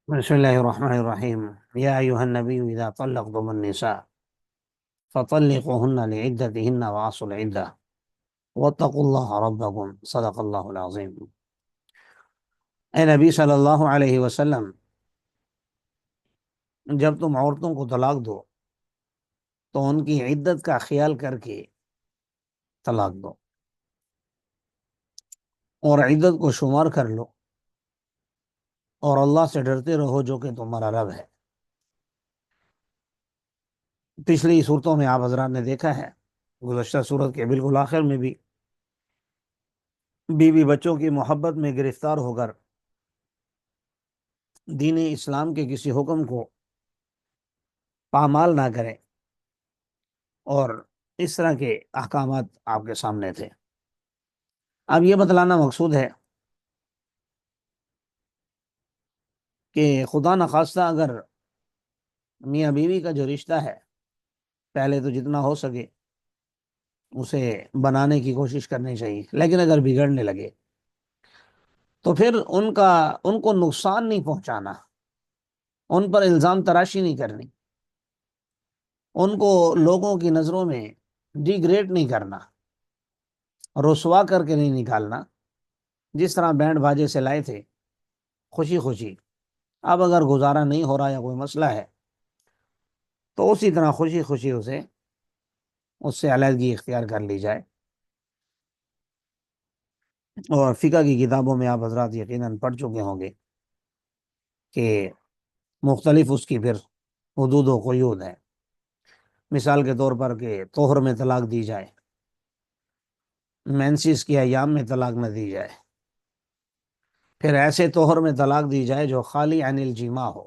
بسم الله الرحمن الرحيم. يا أيها النبي إذا طلقتم النساء فطلقوهن لعدتهن وأحصوا العدة واتقوا الله ربكم صدق الله العظيم۔ اے نبی صلی اللہ علیہ وسلم، جب تم عورتوں کو طلاق دو تو ان کی عدت کا خیال کر کے طلاق دو اور عدت کو شمار کر لو، اور اللہ سے ڈرتے رہو جو کہ تمہارا رب ہے۔ پچھلی صورتوں میں آپ حضرات نے دیکھا ہے، گزشتہ صورت کے بالکل آخر میں بھی بیوی بچوں کی محبت میں گرفتار ہو کر دین اسلام کے کسی حکم کو پامال نہ کریں، اور اس طرح کے احکامات آپ کے سامنے تھے۔ اب یہ بتلانا مقصود ہے کہ خدا نخواستہ اگر میاں بیوی کا جو رشتہ ہے، پہلے تو جتنا ہو سکے اسے بنانے کی کوشش کرنی چاہیے، لیکن اگر بگڑنے لگے تو پھر ان کو نقصان نہیں پہنچانا، ان پر الزام تراشی نہیں کرنی، ان کو لوگوں کی نظروں میں ڈی گریڈ نہیں کرنا، رسوا کر کے نہیں نکالنا۔ جس طرح بینڈ باجے سے لائے تھے خوشی خوشی، اب اگر گزارا نہیں ہو رہا یا کوئی مسئلہ ہے تو اسی طرح خوشی خوشی اس سے علیحدگی اختیار کر لی جائے۔ اور فقہ کی کتابوں میں آپ حضرات یقیناً پڑھ چکے ہوں گے کہ مختلف اس کی پھر حدود و قیود ہیں۔ مثال کے طور پر کہ طہر میں طلاق دی جائے، مینسس کے ایام میں طلاق نہ دی جائے، پھر ایسے طہر میں طلاق دی جائے جو خالی عن الجماع ہو،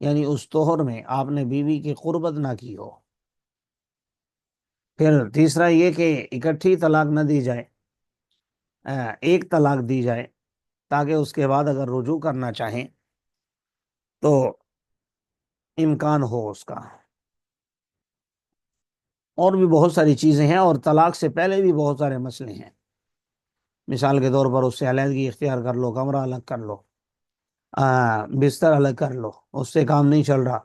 یعنی اس طہر میں آپ نے بیوی کی قربت نہ کی ہو۔ پھر تیسرا یہ کہ اکٹھی طلاق نہ دی جائے، ایک طلاق دی جائے تاکہ اس کے بعد اگر رجوع کرنا چاہیں تو امکان ہو اس کا۔ اور بھی بہت ساری چیزیں ہیں، اور طلاق سے پہلے بھی بہت سارے مسئلے ہیں۔ مثال کے طور پر اس سے علیحدگی اختیار کر لو، کمرہ الگ کر لو، بستر الگ کر لو، اس سے کام نہیں چل رہا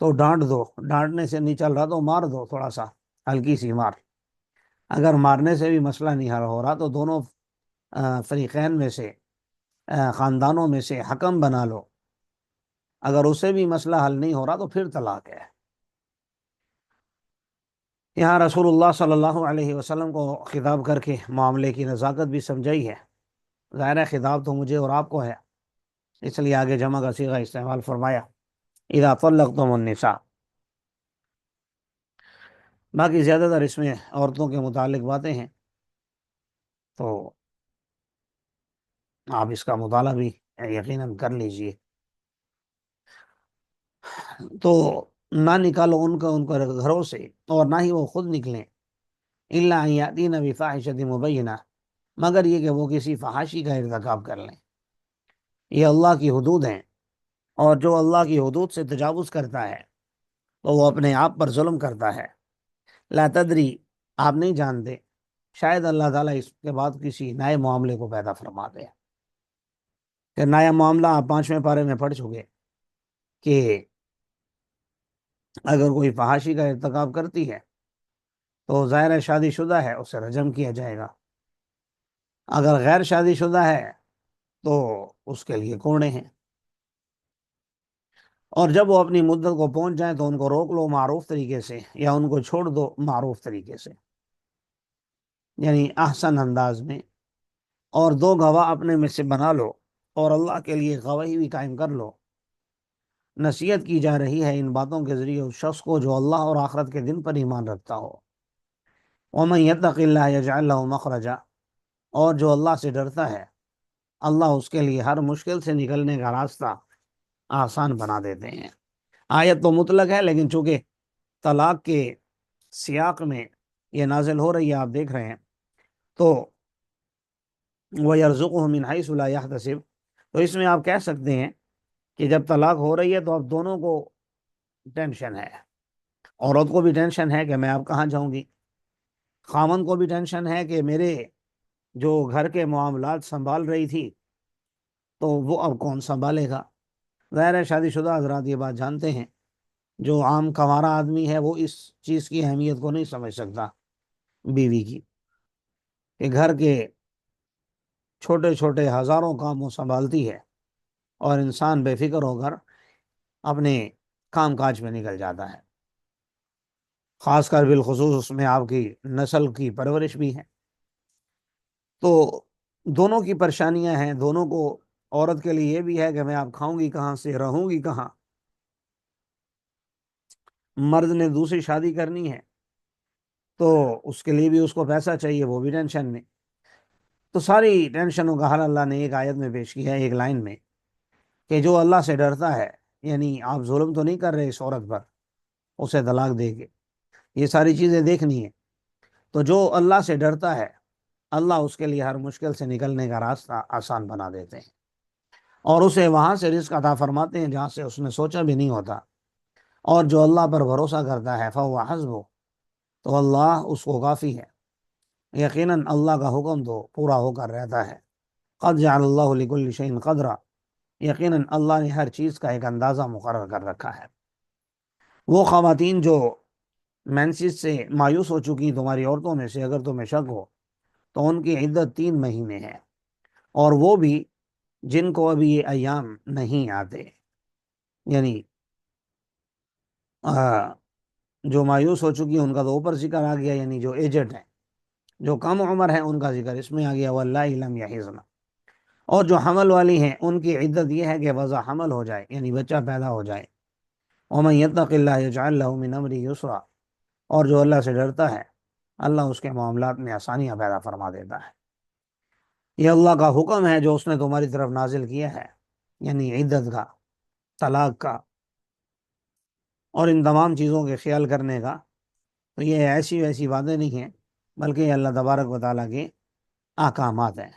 تو ڈانٹ دو، ڈانٹنے سے نہیں چل رہا تو مار دو، تھوڑا سا ہلکی سی مار۔ اگر مارنے سے بھی مسئلہ نہیں حل ہو رہا تو دونوں فریقین میں سے، خاندانوں میں سے حکم بنا لو، اگر اسے بھی مسئلہ حل نہیں ہو رہا تو پھر طلاق ہے۔ یہاں رسول اللہ صلی اللہ علیہ وسلم کو خطاب کر کے معاملے کی نزاکت بھی سمجھائی ہے۔ ظاہر ہے خطاب تو مجھے اور آپ کو ہے، اس لیے آگے جمع کا صیغہ استعمال فرمایا، اذا طلقتم النساء۔ باقی زیادہ تر اس میں عورتوں کے متعلق باتیں ہیں، تو آپ اس کا مطالعہ بھی یقیناً کر لیجئے۔ تو نہ نکالو ان کے گھروں سے، اور نہ ہی وہ خود نکلیں، الا ان یاتین بفاحشۃ مبینہ، مگر یہ کہ وہ کسی فحاشی کا ارتکاب کر لیں۔ یہ اللہ کی حدود ہیں، اور جو اللہ کی حدود سے تجاوز کرتا ہے تو وہ اپنے آپ پر ظلم کرتا ہے۔ لا تدری، آپ نہیں جانتے، شاید اللہ تعالیٰ اس کے بعد کسی نئے معاملے کو پیدا فرما دے۔ کہ نیا معاملہ آپ 5ویں پارے میں پڑھ چکے کہ اگر کوئی فحاشی کا ارتکاب کرتی ہے تو ظاہر شادی شدہ ہے، اسے رجم کیا جائے گا۔ اگر غیر شادی شدہ ہے تو اس کے لیے کوڑے ہیں، اور جب وہ اپنی مدت کو پہنچ جائیں تو ان کو روک لو معروف طریقے سے، یا ان کو چھوڑ دو معروف طریقے سے، یعنی احسن انداز میں، اور 2 گواہ اپنے میں سے بنا لو، اور اللہ کے لیے گواہی بھی قائم کر لو۔ نصیحت کی جا رہی ہے ان باتوں کے ذریعے اس شخص کو جو اللہ اور آخرت کے دن پر ایمان رکھتا ہو۔ وَمَن يَتَّقِ اللَّهَ يَجْعَلْ لَهُ مَخْرَجًا، اور جو اللہ سے ڈرتا ہے اللہ اس کے لیے ہر مشکل سے نکلنے کا راستہ آسان بنا دیتے ہیں۔ آیت تو مطلق ہے، لیکن چونکہ طلاق کے سیاق میں یہ نازل ہو رہی ہے، آپ دیکھ رہے ہیں، تو وَيَرْزُقُهُ مِنْ حَيْثُ لَا يَحْتَسِبُ، تو اس میں آپ کہہ سکتے ہیں کہ جب طلاق ہو رہی ہے تو اب دونوں کو ٹینشن ہے، عورت کو بھی ٹینشن ہے کہ میں اب کہاں جاؤں گی، خامن کو بھی ٹینشن ہے کہ میرے جو گھر کے معاملات سنبھال رہی تھی تو وہ اب کون سنبھالے گا۔ ظاہر ہے شادی شدہ حضرات یہ بات جانتے ہیں، جو عام کنوارا آدمی ہے وہ اس چیز کی اہمیت کو نہیں سمجھ سکتا بیوی کی، کہ گھر کے چھوٹے چھوٹے ہزاروں کاموں سنبھالتی ہے اور انسان بے فکر ہو کر اپنے کام کاج میں نکل جاتا ہے، خاص کر بالخصوص اس میں آپ کی نسل کی پرورش بھی ہے۔ تو دونوں کی پریشانیاں ہیں، دونوں کو، عورت کے لیے یہ بھی ہے کہ میں آپ کھاؤں گی کہاں سے، رہوں گی کہاں، مرد نے دوسری شادی کرنی ہے تو اس کے لیے بھی اس کو پیسہ چاہیے، وہ بھی ٹینشن میں۔ تو ساری ٹینشنوں کا حل اللہ نے ایک آیت میں پیش کیا ہے، ایک لائن میں، کہ جو اللہ سے ڈرتا ہے، یعنی آپ ظلم تو نہیں کر رہے اس عورت پر اسے طلاق دے کے، یہ ساری چیزیں دیکھنی ہے، تو جو اللہ سے ڈرتا ہے اللہ اس کے لیے ہر مشکل سے نکلنے کا راستہ آسان بنا دیتے ہیں، اور اسے وہاں سے رزق عطا فرماتے ہیں جہاں سے اس نے سوچا بھی نہیں ہوتا۔ اور جو اللہ پر بھروسہ کرتا ہے فَهُوَ حَسْبُهُ، تو اللہ اس کو کافی ہے، یقیناً اللہ کا حکم تو پورا ہو کر رہتا ہے۔ قَدْ جَعَلَ اللَّهُ لِكُلِّ شَيْءٍ قَدْرًا، یقیناً اللہ نے ہر چیز کا ایک اندازہ مقرر کر رکھا ہے۔ وہ خواتین جو مینسز سے مایوس ہو چکی تمہاری عورتوں میں سے، اگر تمہیں شک ہو تو ان کی عدت 3 مہینے ہے، اور وہ بھی جن کو ابھی یہ ایام نہیں آتے، یعنی جو مایوس ہو چکی ان کا تو اوپر ذکر آ گیا، یعنی جو ایجڈ ہیں، جو کم عمر ہیں ان کا ذکر اس میں آ گیا، واللہ لم یحضن، اور جو حمل والی ہیں ان کی عدت یہ ہے کہ وضع حمل ہو جائے، یعنی بچہ پیدا ہو جائے۔ ومن یتق اللہ یجعل له من امرہ یسرا، اور جو اللہ سے ڈرتا ہے اللہ اس کے معاملات میں آسانیاں پیدا فرما دیتا ہے۔ یہ اللہ کا حکم ہے جو اس نے تمہاری طرف نازل کیا ہے، یعنی عدت کا، طلاق کا، اور ان تمام چیزوں کے خیال کرنے کا۔ تو یہ ایسی ویسی باتیں نہیں ہیں، بلکہ یہ اللہ تبارک و تعالیٰ کے احکامات ہیں۔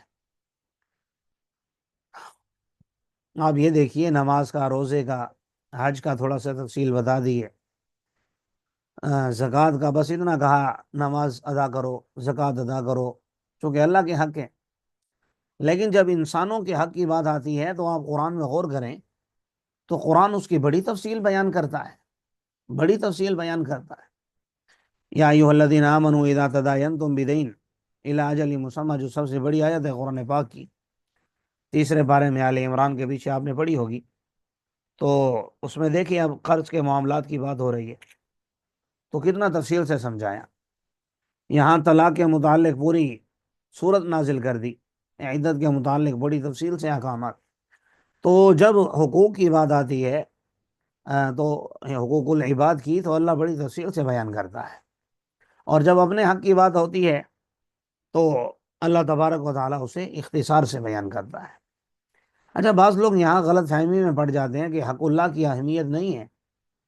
آپ یہ دیکھیے، نماز کا، روزے کا، حج کا تھوڑا سا تفصیل بتا دی ہے، زکوٰۃ کا بس اتنا کہا نماز ادا کرو، زکوٰۃ ادا کرو، چونکہ اللہ کے حق ہے۔ لیکن جب انسانوں کے حق کی بات آتی ہے تو آپ قرآن میں غور کریں تو قرآن اس کی بڑی تفصیل بیان کرتا ہے، بڑی تفصیل بیان کرتا ہے۔ یا ایھا الذین آمنوا اذا تداینتم بدین الی اجل مسمى، جو سب سے بڑی آیت ہے قرآن پاک کی، تیسرے پارے میں آل عمران کے پیچھے آپ نے پڑھی ہوگی، تو اس میں دیکھیے اب قرض کے معاملات کی بات ہو رہی ہے تو کتنا تفصیل سے سمجھایا، یہاں طلاق کے متعلق پوری صورت نازل کر دی، عدت کے متعلق بڑی تفصیل سے احکامات۔ تو جب حقوق کی بات آتی ہے تو حقوق العباد کی، تو اللہ بڑی تفصیل سے بیان کرتا ہے، اور جب اپنے حق کی بات ہوتی ہے تو اللہ تبارک و تعالیٰ اسے اختصار سے بیان کرتا ہے۔ اچھا، بعض لوگ یہاں غلط فہمی میں پڑ جاتے ہیں کہ حق اللہ کی اہمیت نہیں ہے،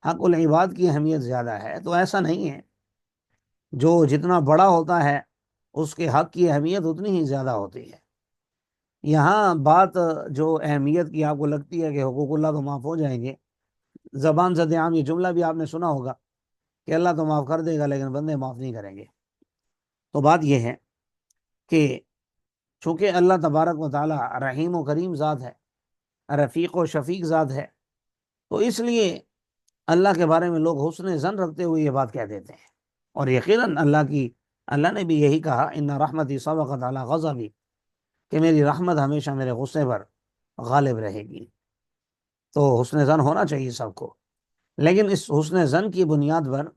حق العباد کی اہمیت زیادہ ہے، تو ایسا نہیں ہے، جو جتنا بڑا ہوتا ہے اس کے حق کی اہمیت اتنی ہی زیادہ ہوتی ہے۔ یہاں بات جو اہمیت کی آپ کو لگتی ہے کہ حقوق اللہ تو معاف ہو جائیں گے، زبان زد عام یہ جملہ بھی آپ نے سنا ہوگا کہ اللہ تو معاف کر دے گا لیکن بندے معاف نہیں کریں گے۔ تو بات یہ ہے کہ چونکہ اللہ تبارک و تعالی رحیم و کریم ذات ہے، رفیق و شفیق ذات ہے، تو اس لیے اللہ کے بارے میں لوگ حسن ظن رکھتے ہوئے یہ بات کہہ دیتے ہیں، اور یقیناً اللہ نے بھی یہی کہا، ان رحمتی سبقت علی غضبی، کہ میری رحمت ہمیشہ میرے غصے پر غالب رہے گی۔ تو حسن ظن ہونا چاہیے سب کو، لیکن اس حسن ظن کی بنیاد پر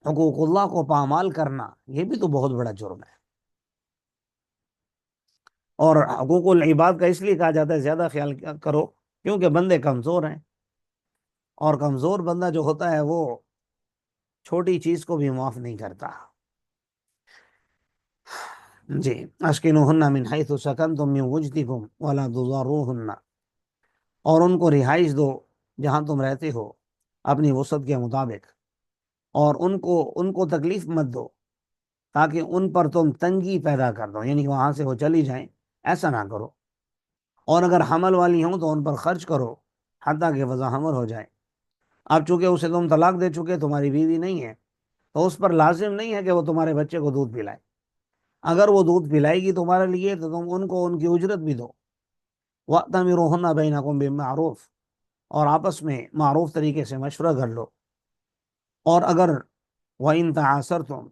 حقوق اللہ کو پامال کرنا یہ بھی تو بہت بڑا جرم ہے۔ اور حقوق العباد کا اس لیے کہا جاتا ہے زیادہ خیال کرو کیونکہ بندے کمزور ہیں، اور کمزور بندہ جو ہوتا ہے وہ چھوٹی چیز کو بھی معاف نہیں کرتا۔ جی، اسکنوہن من حیث سکنتم من وجدکم ولا تضاروہن، اور ان کو رہائش دو جہاں تم رہتے ہو اپنی وسعت کے مطابق، اور ان کو تکلیف مت دو تاکہ ان پر تم تنگی پیدا کر دو، یعنی وہاں سے وہ چلی جائیں، ایسا نہ کرو۔ اور اگر حمل والی ہوں تو ان پر خرچ کرو حتیٰ کہ وضع حمل ہو جائے۔ اب چونکہ اسے تم طلاق دے چکے، تمہاری بیوی نہیں ہے، تو اس پر لازم نہیں ہے کہ وہ تمہارے بچے کو دودھ پلائے۔ اگر وہ دودھ پلائے گی تمہارے لیے تو تم ان کو ان کی اجرت بھی دو۔ وَأْتَمِرُوهُنَّ بَيْنَكُمْ بِالمعروف، اور آپس میں معروف طریقے سے مشورہ کر لو. اور اگر وَإِن تَعَاثَرْتُمْ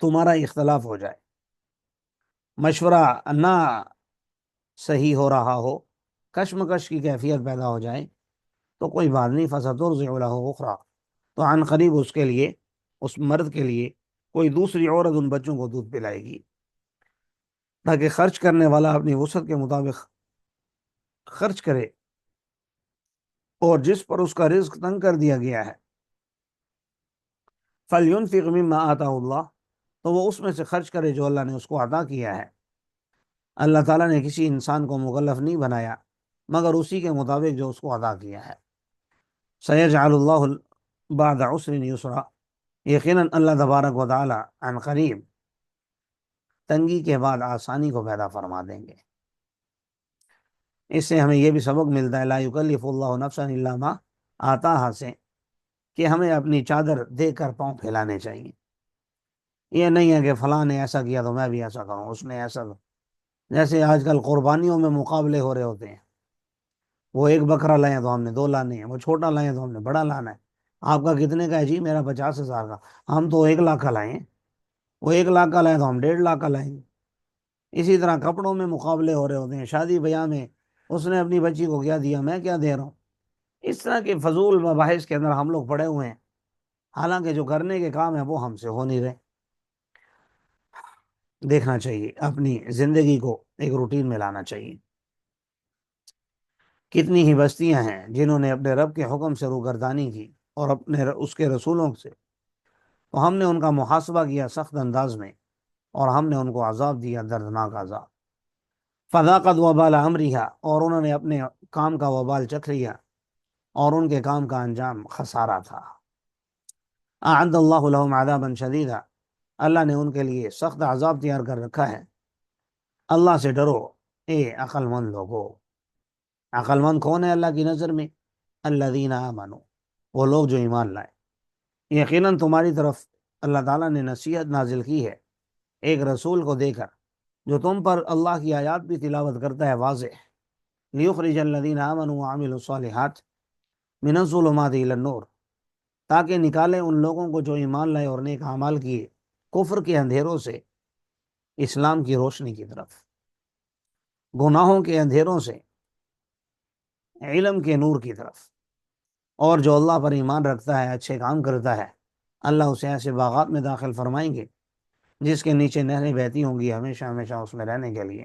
تمہارا اختلاف ہو جائے، مشورہ نہ صحیح ہو رہا ہو، کشمکش کی کیفیت پیدا ہو جائے، تو کوئی بات نہیں، فَسَتُرْضِعُ لَهُ أُخْرَى، تو عن قریب اس کے لیے، اس مرد کے لیے، کوئی دوسری عورت ان بچوں کو دودھ پلائے گی، تاکہ خرچ کرنے والا اپنی وسعت کے مطابق خرچ کرے، اور جس پر اس کا رزق تنگ کر دیا گیا ہے فَلْيُنْفِقْ مِمَّا آتَاهُ اللَّهُ، تو وہ اس میں سے خرچ کرے جو اللہ نے اس کو عطا کیا ہے. اللہ تعالیٰ نے کسی انسان کو مکلف نہیں بنایا مگر اسی کے مطابق جو اس کو عطا کیا ہے. سَيَجْعَلُ اللَّهُ بَعْدَ عُسْرٍ يُسْرًا، یقیناً اللہ تبارک و تعالیٰ عن قریب تنگی کے بعد آسانی کو پیدا فرما دیں گے. اس سے ہمیں یہ بھی سبق ملتا ہے لا یکلف اللہ نفسا الا ما آتاہا سے، کہ ہمیں اپنی چادر دے کر پاؤں پھیلانے چاہیے. یہ نہیں ہے کہ فلاں نے ایسا کیا تو میں بھی ایسا کروں، اس نے ایسا. جیسے آج کل قربانیوں میں مقابلے ہو رہے ہوتے ہیں، وہ ایک بکرا لائیں تو ہم نے 2 لانے ہیں، وہ چھوٹا لائیں تو ہم نے بڑا لانا ہے. آپ کا کتنے کا ہے جی؟ میرا 50,000 کا. ہم تو 1 لاکھ کا لائیں، وہ 1 لاکھ کا لائیں تو ہم 1.5 لاکھ کا لائیں گے. اسی طرح کپڑوں میں مقابلے ہو رہے ہوتے ہیں، شادی بیاہ میں اس نے اپنی بچی کو کیا دیا، میں کیا دے رہا ہوں. اس طرح کے فضول مباحث کے اندر ہم لوگ پڑے ہوئے ہیں، حالانکہ جو کرنے کے کام ہے وہ ہم سے ہو نہیں رہے. دیکھنا چاہیے، اپنی زندگی کو ایک روٹین میں لانا چاہیے. کتنی ہی بستیاں ہیں جنہوں نے اپنے رب کے حکم سے روگردانی کی اور اپنے اس کے رسولوں سے، تو ہم نے ان کا محاسبہ کیا سخت انداز میں، اور ہم نے ان کو عذاب دیا، دردناک عذاب. فذاقت وبال امرها، اور انہوں نے اپنے کام کا وبال چکھ لیا، اور ان کے کام کا انجام خسارہ تھا. اعد اللہ لهم عذابا شدیدا، اللہ نے ان کے لیے سخت عذاب تیار کر رکھا ہے. اللہ سے ڈرو اے عقل مند لوگو. عقل مند کون ہے اللہ کی نظر میں؟ الذین آمنوا، وہ لوگ جو ایمان لائے. یقیناً تمہاری طرف اللہ تعالیٰ نے نصیحت نازل کی ہے ایک رسول کو دے کر جو تم پر اللہ کی آیات بھی تلاوت کرتا ہے واضح. لیخرج الذین آمنوا وعملوا الصالحات من الظلمات الی النور، تاکہ نکالے ان لوگوں کو جو ایمان لائے اور نیک اعمال کیے کفر کے اندھیروں سے اسلام کی روشنی کی طرف، گناہوں کے اندھیروں سے علم کے نور کی طرف. اور جو اللہ پر ایمان رکھتا ہے، اچھے کام کرتا ہے، اللہ اسے ایسے باغات میں داخل فرمائیں گے جس کے نیچے نہریں بہتی ہوں گی ہمیشہ ہمیشہ اس میں رہنے کے لیے.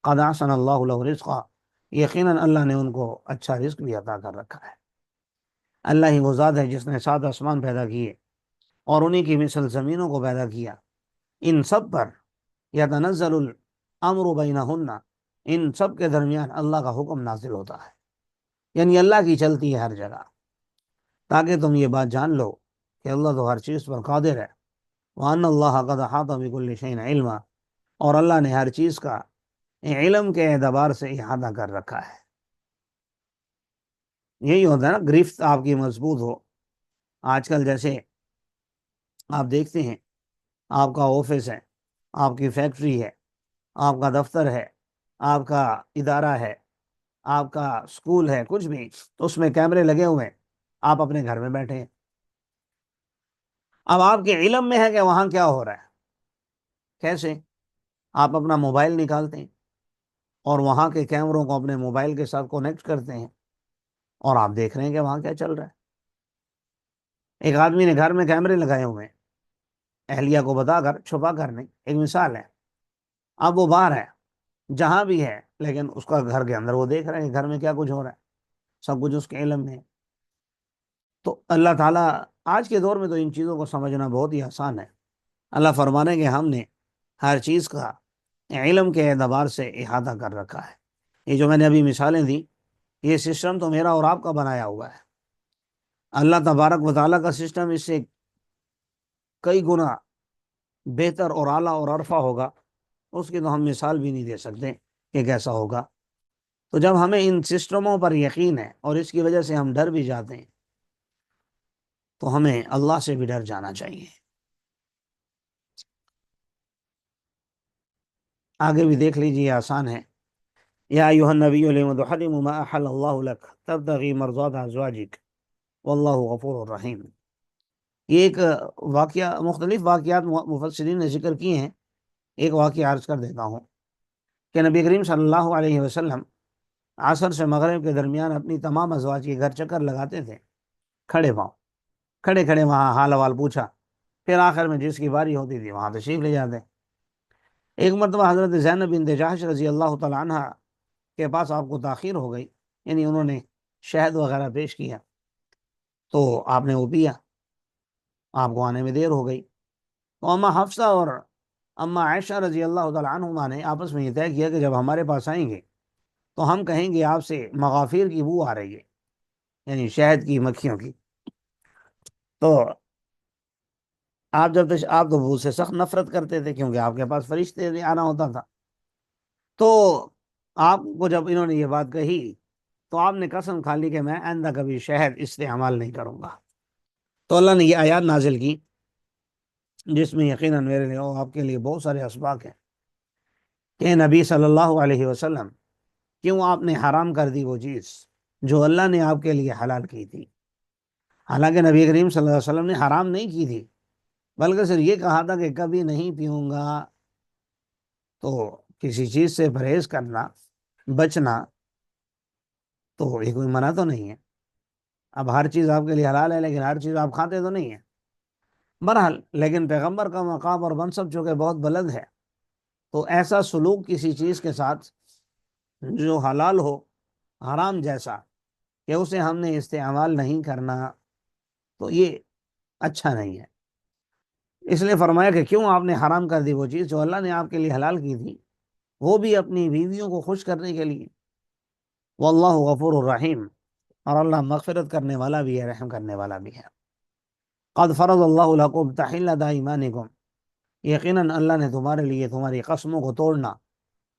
قد احسن اللہ له رزقا، یقیناً اللہ نے ان کو اچھا رزق بھی عطا کر رکھا ہے. اللہ ہی وہ ذات ہے جس نے 7 آسمان پیدا کیے اور انہی کی مثل زمینوں کو پیدا کیا. ان سب پر یتنزل الامر بینہن، ان سب کے درمیان اللہ کا حکم نازل ہوتا ہے، یعنی اللہ کی چلتی ہے ہر جگہ، تاکہ تم یہ بات جان لو کہ اللہ تو ہر چیز پر قادر ہے. وان اللہ قد احاط بكل شیء علما، اور اللہ نے ہر چیز کا علم کے اعتبار سے احاطہ کر رکھا ہے. یہی ہوتا ہے نا، گرفت آپ کی مضبوط ہو. آج کل جیسے آپ دیکھتے ہیں، آپ کا آفس ہے، آپ کی فیکٹری ہے، آپ کا دفتر ہے، آپ کا ادارہ ہے، آپ کا اسکول ہے، کچھ بھی، تو اس میں کیمرے لگے ہوئے ہیں. آپ اپنے گھر میں بیٹھے ہیں، اب آپ کے علم میں ہے کہ وہاں کیا ہو رہا ہے. کیسے؟ آپ اپنا موبائل نکالتے ہیں اور وہاں کے کیمروں کو اپنے موبائل کے ساتھ کنیکٹ کرتے ہیں، اور آپ دیکھ رہے ہیں کہ وہاں کیا چل رہا ہے. ایک آدمی نے گھر میں کیمرے لگائے ہوئے ہیں، اہلیہ کو بتا کر، چھپا کر نہیں، ایک مثال ہے. اب وہ باہر ہے، جہاں بھی ہے، لیکن اس کا گھر کے اندر وہ دیکھ رہے ہیں گھر میں کیا کچھ ہو رہا ہے، سب کچھ اس کے علم میں ہے. تو اللہ تعالیٰ، آج کے دور میں تو ان چیزوں کو سمجھنا بہت ہی آسان ہے. اللہ فرمانے کہ ہم نے ہر چیز کا علم کے اعتبار سے احاطہ کر رکھا ہے. یہ جو میں نے ابھی مثالیں دی، یہ سسٹم تو میرا اور آپ کا بنایا ہوا ہے. اللہ تبارک و تعالیٰ کا سسٹم اس سے کئی گنا بہتر اور اعلیٰ اور عرفہ ہوگا، اس کی تو ہم مثال بھی نہیں دے سکتے کہ کیسا ہوگا. تو جب ہمیں ان سسٹموں پر یقین ہے اور اس کی وجہ سے ہم ڈر بھی جاتے ہیں، تو ہمیں اللہ سے بھی ڈر جانا چاہیے. آگے بھی دیکھ لیجیے، آسان ہے. یا ایھا النبی لم تحرم ما احل اللہ لک تبتغی مرضات ازواجک واللہ غفور رحیم۔ یہ ایک واقعہ، مختلف واقعات مفسرین نے ذکر کیے ہیں، ایک واقعہ عرض کر دیتا ہوں کہ نبی کریم صلی اللہ علیہ وسلم عصر سے مغرب کے درمیان اپنی تمام ازواج کے گھر چکر لگاتے تھے، کھڑے پاؤں، کھڑے کھڑے وہاں حال حوال پوچھا، پھر آخر میں جس کی باری ہوتی تھی وہاں تشریف لے جاتے۔ ایک مرتبہ حضرت زینب بنت جحش رضی اللہ تعالیٰ عنہ کے پاس آپ کو تاخیر ہو گئی، یعنی انہوں نے شہد وغیرہ پیش کیا تو آپ نے وہ پیا، آپ کو آنے میں دیر ہو گئی، تو اما حفصہ اور اما عائشہ رضی اللہ تعالیٰ عنہما نے آپس میں یہ طے کیا کہ جب ہمارے پاس آئیں گے تو ہم کہیں گے آپ سے مغافیر کی بو آ رہی ہے، یعنی شہد کی، مکھیوں کی۔ تو آپ تو بو سے سخت نفرت کرتے تھے کیونکہ آپ کے پاس فرشتے آنا ہوتا تھا۔ تو آپ کو جب انہوں نے یہ بات کہی تو آپ نے قسم کھا لی کہ میں آئندہ کبھی شہد استعمال نہیں کروں گا۔ تو اللہ نے یہ آیات نازل کی جس میں یقیناً میرے لیے اور آپ کے لیے بہت سارے اسباق ہیں کہ نبی صلی اللہ علیہ وسلم کیوں آپ نے حرام کر دی وہ چیز جو اللہ نے آپ کے لیے حلال کی تھی۔ حالانکہ نبی کریم صلی اللہ علیہ وسلم نے حرام نہیں کی تھی، بلکہ صرف یہ کہا تھا کہ کبھی نہیں پیوں گا۔ تو کسی چیز سے پرہیز کرنا، بچنا، تو یہ کوئی منع تو نہیں ہے۔ اب ہر چیز آپ کے لیے حلال ہے لیکن ہر چیز آپ کھاتے تو نہیں ہیں۔ بہرحال لیکن پیغمبر کا مقام اور منصب چونکہ بہت بلند ہے، تو ایسا سلوک کسی چیز کے ساتھ جو حلال ہو، حرام جیسا، کہ اسے ہم نے استعمال نہیں کرنا، تو یہ اچھا نہیں ہے۔ اس لیے فرمایا کہ کیوں آپ نے حرام کر دی وہ چیز جو اللہ نے آپ کے لیے حلال کی تھی، وہ بھی اپنی بیویوں کو خوش کرنے کے لیے۔ واللہ غفور الرحیم، اور اللہ مغفرت کرنے والا بھی ہے، رحم کرنے والا بھی ہے۔ قد فرض اللہ لکم تحلۃ ایمانکم، یقیناً اللہ نے تمہارے لیے تمہاری قسموں کو توڑنا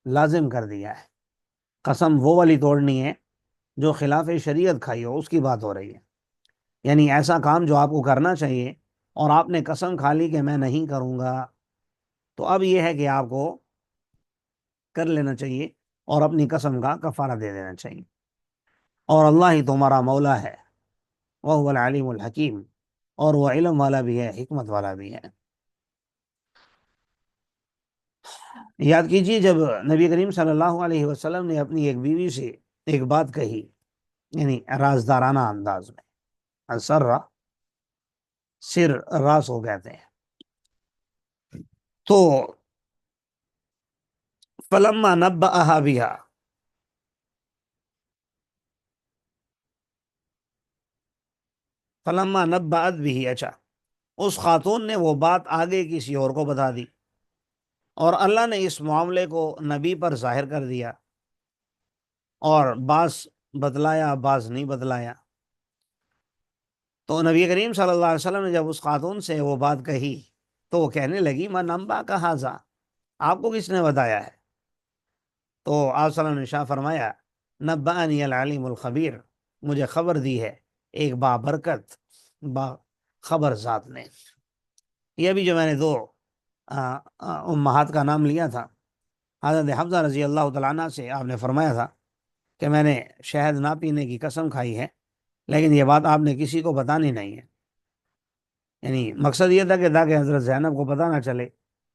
لازم کر دیا ہے۔ قسم وہ والی توڑنی ہے جو خلاف شریعت کھائی ہو، اس کی بات ہو رہی ہے، یعنی ایسا کام جو آپ کو کرنا چاہیے اور آپ نے قسم کھا لی کہ میں نہیں کروں گا، تو اب یہ ہے کہ آپ کو کر لینا چاہیے اور اپنی قسم کا کفارہ دے دینا چاہیے۔ اور اللہ ہی تمہارا مولا ہے، وہو العلیم الحکیم، اور وہ علم والا بھی ہے، حکمت والا بھی ہے۔ یاد کیجیے جب نبی کریم صلی اللہ علیہ وسلم نے اپنی ایک بیوی سے ایک بات کہی، یعنی رازدارانہ انداز میں، اسرا، سر راز ہو کہتے ہیں، تو فلما نبأها بها، فلما نبأت به، اچھا، اس خاتون نے وہ بات آگے کسی اور کو بتا دی اور اللہ نے اس معاملے کو نبی پر ظاہر کر دیا، اور بعض بتلایا بعض نہیں بتلایا۔ تو نبی کریم صلی اللہ علیہ وسلم نے جب اس خاتون سے وہ بات کہی تو وہ کہنے لگی من انبأک ھذا، آپ کو کس نے بتایا ہے؟ تو آپ صلی اللہ علیہ وسلم نے شاہ فرمایا نبأنی العلیم الخبیر، مجھے خبر دی ہے ایک بابرکت با خبر ذات نے۔ یہ بھی جو میں نے دو امہات کا نام لیا تھا، حضرت حفصہ رضی اللہ تعالیٰ عنہ سے آپ نے فرمایا تھا کہ میں نے شہد نہ پینے کی قسم کھائی ہے، لیکن یہ بات آپ نے کسی کو بتانی نہیں ہے، یعنی مقصد یہ تھا کہ تاکہ حضرت زینب کو پتہ نہ چلے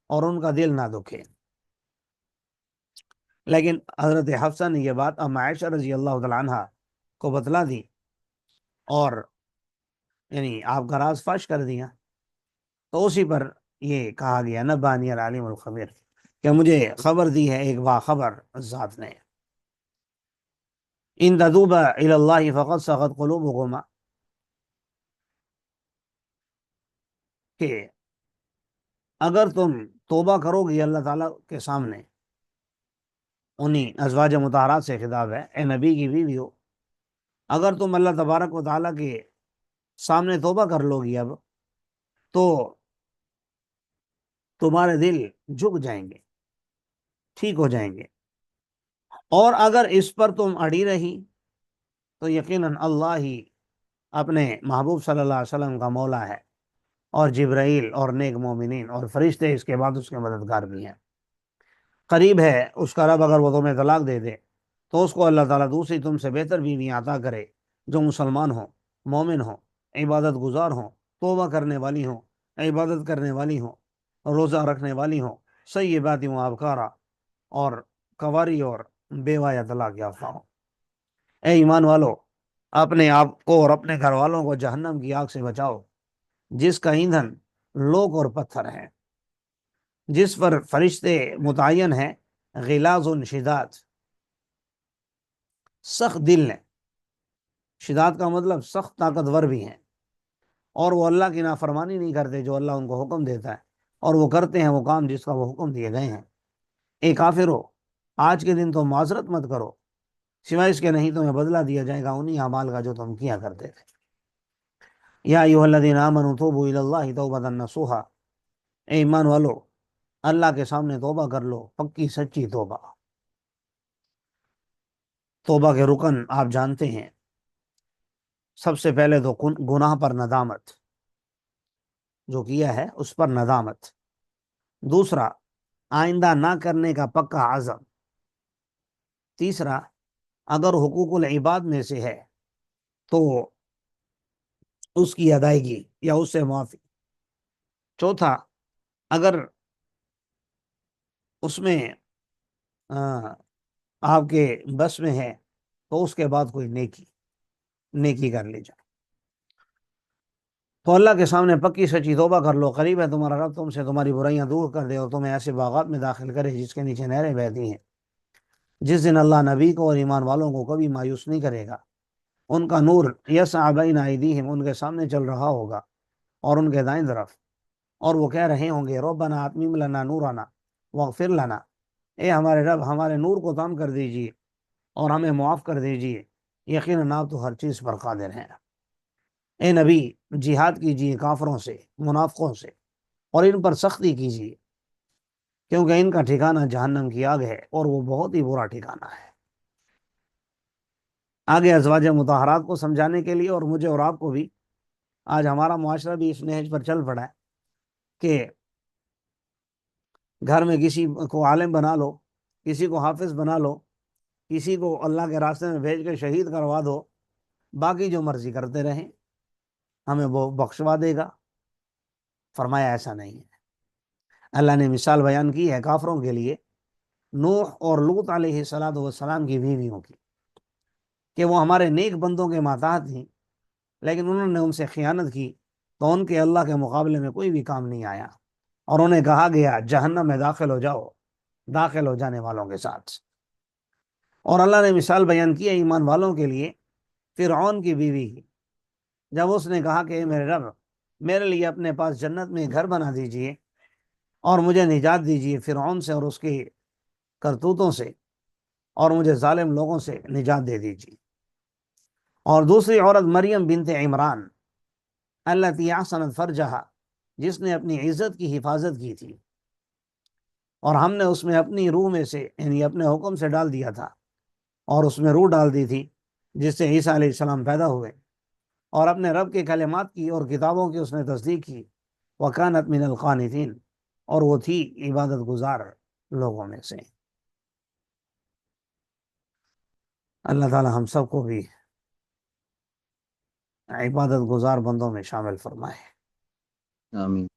اور ان کا دل نہ دکھے۔ لیکن حضرت حفصہ نے یہ بات ام عائشہ رضی اللہ تعالیٰ عنہ کو بتلا دی اور یعنی آپ کا راز فاش کر دیا، تو اسی پر یہ کہا گیا نبانی العلیم الخبیر، کہ مجھے خبر دی ہے ایک باخبر ذات نے۔ ان تتوبا الی اللہ فقد صغت قلوبکما، کہ اگر تم توبہ کرو گی اللہ تعالیٰ کے سامنے، انہی ازواج مطہرات سے خطاب ہے، اے نبی کی بیوی ہو، اگر تم اللہ تبارک و تعالیٰ کے سامنے توبہ کر لو گی اب، تو تمہارے دل جھک جائیں گے، ٹھیک ہو جائیں گے، اور اگر اس پر تم اڑی رہی تو یقیناً اللہ ہی اپنے محبوب صلی اللہ علیہ وسلم کا مولا ہے، اور جبرائیل اور نیک مومنین اور فرشتے اس کے بعد اس کے مددگار بھی ہیں۔ قریب ہے اس کا رب اگر وہ تمہیں طلاق دے دے تو اس کو اللہ تعالیٰ دوسری تم سے بہتر بیوی عطا کرے، جو مسلمان ہوں، مومن ہوں، عبادت گزار ہوں، توبہ کرنے والی ہوں، عبادت کرنے والی ہوں، روزہ رکھنے والی ہوں، سیبات و ابکارا، اور کنواری اور بیوہ یا طلاق یافتہ ہوں۔ اے ایمان والو، اپنے آپ کو اور اپنے گھر والوں کو جہنم کی آگ سے بچاؤ، جس کا ایندھن لوگ اور پتھر ہیں، جس پر فرشتے متعین ہیں، غلاظ شداد، سخت دل ہیں۔ شداد کا مطلب سخت طاقتور بھی ہیں، اور وہ اللہ کی نافرمانی نہیں کرتے جو اللہ ان کو حکم دیتا ہے، اور وہ کرتے ہیں وہ کام جس کا وہ حکم دیے گئے ہیں۔ اے کافرو، آج کے دن تو معذرت مت کرو، سوائے اس کے نہیں تمہیں بدلہ دیا جائے گا انہی اعمال کا جو تم کیا کرتے تھے۔ یا ایھا الذین آمنوا توبوا الی اللہ توبۃ نصوحا، اے ایمان والو، اللہ کے سامنے توبہ کر لو، پکی سچی توبہ۔ توبہ کے رکن آپ جانتے ہیں، سب سے پہلے تو گناہ پر ندامت، جو کیا ہے اس پر ندامت۔ دوسرا، آئندہ نہ کرنے کا پکا عزم۔ تیسرا، اگر حقوق العباد میں سے ہے تو اس کی ادائیگی یا اس سے معافی۔ چوتھا، اگر اس میں آپ کے بس میں ہے تو اس کے بعد کوئی نیکی کر لی جائے۔ تو اللہ کے سامنے پکی سچی توبہ کر لو، قریب ہے تمہارا رب تم سے تمہاری برائیاں دور کر دے اور تمہیں ایسے باغات میں داخل کرے جس کے نیچے نہریں بہتی ہیں۔ جس دن اللہ نبی کو اور ایمان والوں کو کبھی مایوس نہیں کرے گا، ان کا نور یسعی بین ایدیہم، ان کے سامنے چل رہا ہوگا اور ان کے دائیں طرف، اور وہ کہہ رہے ہوں گے ربنا اتمم لنا نورنا واغفر لنا، اے ہمارے رب ہمارے نور کو تام کر دیجیے اور ہمیں معاف کر دیجیے، یقیناً آپ تو ہر چیز پر قادر ہیں۔ اے نبی، جہاد کیجیے کافروں سے، منافقوں سے، اور ان پر سختی کیجیے، کیونکہ ان کا ٹھکانہ جہنم کی آگ ہے اور وہ بہت ہی برا ٹھکانہ ہے۔ آگے ازواج مطہرات کو سمجھانے کے لیے، اور مجھے اور آپ کو بھی، آج ہمارا معاشرہ بھی اس نہج پر چل پڑا ہے کہ گھر میں کسی کو عالم بنا لو، کسی کو حافظ بنا لو، کسی کو اللہ کے راستے میں بھیج کے شہید کروا دو، باقی جو مرضی کرتے رہیں، ہمیں وہ بخشوا دے گا۔ فرمایا ایسا نہیں ہے۔ اللہ نے مثال بیان کی ہے کافروں کے لیے نوح اور لوط علیہ السلام کی بیویوں کی، کہ وہ ہمارے نیک بندوں کے ماتحت تھیں، لیکن انہوں نے ان سے خیانت کی تو ان کے اللہ کے مقابلے میں کوئی بھی کام نہیں آیا، اور انہیں کہا گیا جہنم میں داخل ہو جاؤ، داخل ہو جانے والوں کے ساتھ۔ اور اللہ نے مثال بیان کی ہے ایمان والوں کے لیے فرعون کی بیوی کی، جب اس نے کہا کہ اے میرے رب، میرے لیے اپنے پاس جنت میں گھر بنا دیجئے اور مجھے نجات دیجئے فرعون سے اور اس کے کرتوتوں سے، اور مجھے ظالم لوگوں سے نجات دے دیجیے۔ اور دوسری عورت مریم بنت عمران التی احسنت فرجہا، جس نے اپنی عزت کی حفاظت کی تھی، اور ہم نے اس میں اپنی روح میں سے یعنی اپنے حکم سے ڈال دیا تھا، اور اس میں روح ڈال دی تھی جس سے عیسیٰ علیہ السلام پیدا ہوئے، اور اپنے رب کے کلمات کی اور کتابوں کی اس نے تصدیق کی، وکانت من القانتین، اور وہ تھی عبادت گزار لوگوں میں سے۔ اللہ تعالی ہم سب کو بھی عبادت گزار بندوں میں شامل فرمائے۔ آمین۔